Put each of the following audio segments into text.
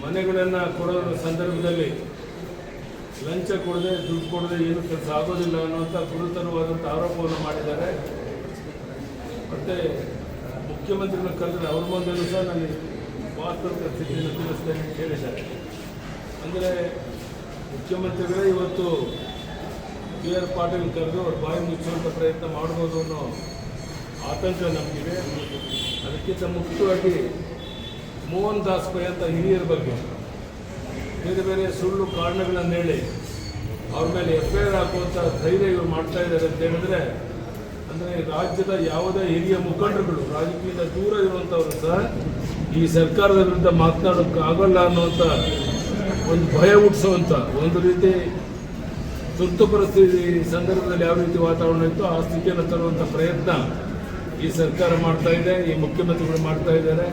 ಮನೆಗಳನ್ನು ಕೊಡೋ ಸಂದರ್ಭದಲ್ಲಿ ಲಂಚ ಕೊಡದೆ ದುಡ್ಡು ಕೊಡದೆ ಏನು ಕೆಲಸ ಆಗೋದಿಲ್ಲ ಅನ್ನುವಂಥ ಗುರುತರವಾದಂಥ ಆರೋಪವನ್ನು ಮಾಡಿದ್ದಾರೆ. ಮತ್ತು ಮುಖ್ಯಮಂತ್ರಿಗಳ ಕರೆದ್ರೆ ಅವ್ರ ಮುಂದೆಯೂ ಸಹ ನನಗೆ ವಾಸ್ತವಿಕ ಸ್ಥಿತಿಯನ್ನು ತಿಳಿಸ್ತೇನೆ ಅಂತ ಹೇಳಿದ್ದಾರೆ. ಅಂದರೆ ಮುಖ್ಯಮಂತ್ರಿಗಳೇ ಇವತ್ತು ಬಿ ಆರ್ ಪಾಟೀಲ್ ಕರೆದು ಅವ್ರ ಬಾಯಿ ಮುಚ್ಚುವಂಥ ಪ್ರಯತ್ನ ಮಾಡ್ಬೋದು ಅನ್ನೋ ಆತಂಕ ನಮಗಿದೆ. ಅದಕ್ಕಿಂತ ಮುಖ್ಯವಾಗಿ ಮೋಹನ್ ದಾಸ್ ಪೈ ಅಂತ ಹಿರಿಯರ ಬಗ್ಗೆ ಬೇರೆ ಬೇರೆ ಸುಳ್ಳು ಕಾರಣಗಳನ್ನು ಹೇಳಿ ಅವ್ರ ಮೇಲೆ FIR ಹಾಕುವಂಥ ಧೈರ್ಯ ಇವರು ಮಾಡ್ತಾ ಇದ್ದಾರೆ ಅಂತ ಹೇಳಿದ್ರೆ, ಅಂದರೆ ರಾಜ್ಯದ ಯಾವುದೇ ಹಿರಿಯ ಮುಖಂಡರುಗಳು ರಾಜಕೀಯದಿಂದ ದೂರ ಇರುವಂಥವರು ಸಹ ಈ ಸರ್ಕಾರದ ವಿರುದ್ಧ ಮಾತನಾಡೋಕ್ಕೆ ಆಗೋಲ್ಲ ಅನ್ನುವಂಥ ಒಂದು ಭಯ ಹುಟ್ಟಿಸುವಂಥ ಒಂದು ರೀತಿ ತುರ್ತು ಪರಿಸ್ಥಿತಿ ಸಂದರ್ಭದಲ್ಲಿ ಯಾವ ರೀತಿ ವಾತಾವರಣ ಇತ್ತು ಆ ಸ್ಥಿತಿಯನ್ನು ತರುವಂಥ ಪ್ರಯತ್ನ ಈ ಸರ್ಕಾರ ಮಾಡ್ತಾ ಇದೆ, ಈ ಮುಖ್ಯಮಂತ್ರಿಗಳು ಮಾಡ್ತಾ ಇದ್ದಾರೆ.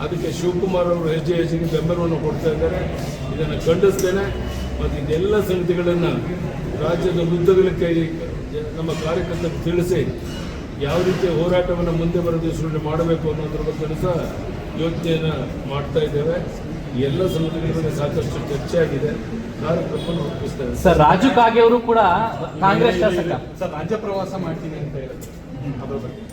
ಅದಕ್ಕೆ ಶಿವಕುಮಾರ್ ಅವರು ಹೆಜ್ಜೆಗೆ ಬೆಂಬಲವನ್ನು ಕೊಡ್ತಾ ಇದ್ದಾರೆ. ಇದನ್ನು ಖಂಡಿಸ್ತೇನೆ. ಮತ್ತು ಇದೆಲ್ಲ ಸಂಗತಿಗಳನ್ನು ರಾಜ್ಯದ ಉದ್ದಗಲಕ್ಕೆ ನಮ್ಮ ಕಾರ್ಯಕರ್ತರು ತಿಳಿಸಿ ಯಾವ ರೀತಿಯ ಹೋರಾಟವನ್ನು ಮುಂದೆ ಬರೋ ದಿವಸಗಳಲ್ಲಿ ಮಾಡಬೇಕು ಅನ್ನೋದ್ರ ಬಗ್ಗೆ ಸಹ ಯೋಚನೆಯನ್ನು ಮಾಡ್ತಾ ಇದ್ದೇವೆ. ಎಲ್ಲ ಸಂಗತಿಗಳ ಬಗ್ಗೆ ಸಾಕಷ್ಟು ಚರ್ಚೆ ಆಗಿದೆ. ಕಾರ್ಯಕ್ರಮವನ್ನು ರೂಪಿಸ್ತೇವೆ. ಸರ್, ರಾಜು ಕಾಗೆ ಅವರು ಕೂಡ ಕಾಂಗ್ರೆಸ್ ಶಾಸಕ ಸರ್ ರಾಜ್ಯ ಪ್ರವಾಸ ಮಾಡ್ತೀನಿ ಅಂತ ಹೇಳಿದ್ರು. ಅದ್ರ ಬಗ್ಗೆ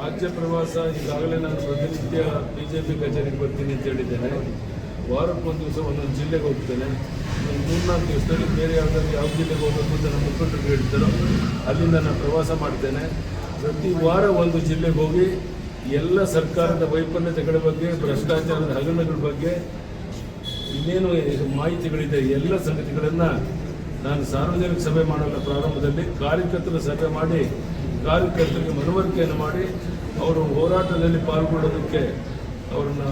ರಾಜ್ಯ ಪ್ರವಾಸ ಈಗಾಗಲೇ ನಾನು ಪ್ರತಿನಿತ್ಯ BJP ಕಚೇರಿಗೆ ಬರ್ತೀನಿ ಅಂತ ಹೇಳಿದ್ದೇನೆ. ವಾರಕ್ಕೊಂದು ದಿವಸ ಒಂದೊಂದು ಜಿಲ್ಲೆಗೆ ಹೋಗ್ತೇನೆ. ಒಂದು 3-4 ದಿವಸದಲ್ಲಿ ಬೇರೆ ಯಾವುದಾದ್ರು ಯಾವ ಜಿಲ್ಲೆಗೆ ಹೋಗಬೇಕು ಅಂತ ನಮ್ಮ ಮುಖಂಡರು ಹೇಳ್ತಾರೋ ಅಲ್ಲಿಂದ ನಾನು ಪ್ರವಾಸ ಮಾಡ್ತೇನೆ. ಪ್ರತಿ ವಾರ ಒಂದು ಜಿಲ್ಲೆಗೆ ಹೋಗಿ ಎಲ್ಲ ಸರ್ಕಾರದ ವೈಫಲ್ಯತೆಗಳ ಬಗ್ಗೆ, ಭ್ರಷ್ಟಾಚಾರದ ಹಗರಣಗಳ ಬಗ್ಗೆ ಇನ್ನೇನು ಮಾಹಿತಿಗಳಿದೆ ಎಲ್ಲ ಸಂಗತಿಗಳನ್ನು ನಾನು ಸಾರ್ವಜನಿಕ ಸಭೆ ಮಾಡಲ್ಲ. ಪ್ರಾರಂಭದಲ್ಲಿ ಕಾರ್ಯಕರ್ತರ ಸಭೆ ಮಾಡಿ ಕಾರ್ಯಕರ್ತರಿಗೆ ಮನವರಿಕೆಯನ್ನು ಮಾಡಿ ಅವರು ಹೋರಾಟದಲ್ಲಿ ಪಾಲ್ಗೊಳ್ಳೋದಕ್ಕೆ ಅವರನ್ನು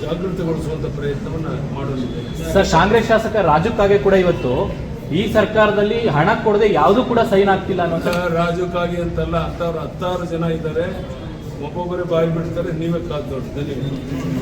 ಜಾಗೃತಿಗೊಳಿಸುವಂಥ ಪ್ರಯತ್ನವನ್ನು ಮಾಡಲಿದೆ. ಸರ್, ಕಾಂಗ್ರೆಸ್ ಶಾಸಕ ರಾಜು ಕಾಗೆ ಕೂಡ ಇವತ್ತು ಈ ಸರ್ಕಾರದಲ್ಲಿ ಹಣ ಕೊಡದೆ ಯಾವುದೂ ಕೂಡ ಸೈನ್ ಆಗ್ತಿಲ್ಲ ಅನ್ನೋ ರಾಜು ಕಾಗೆ ಅಂತಲ್ಲ, ಅಂಥವ್ರು 10 ಜನ ಇದ್ದಾರೆ. ಒಬ್ಬೊಬ್ಬರೇ ಬಾಯಿ ಬಿಡ್ತಾರೆ. ನೀವೇ ಕಾದು ನೋಡಿ. ಧನ್ಯವಾದ.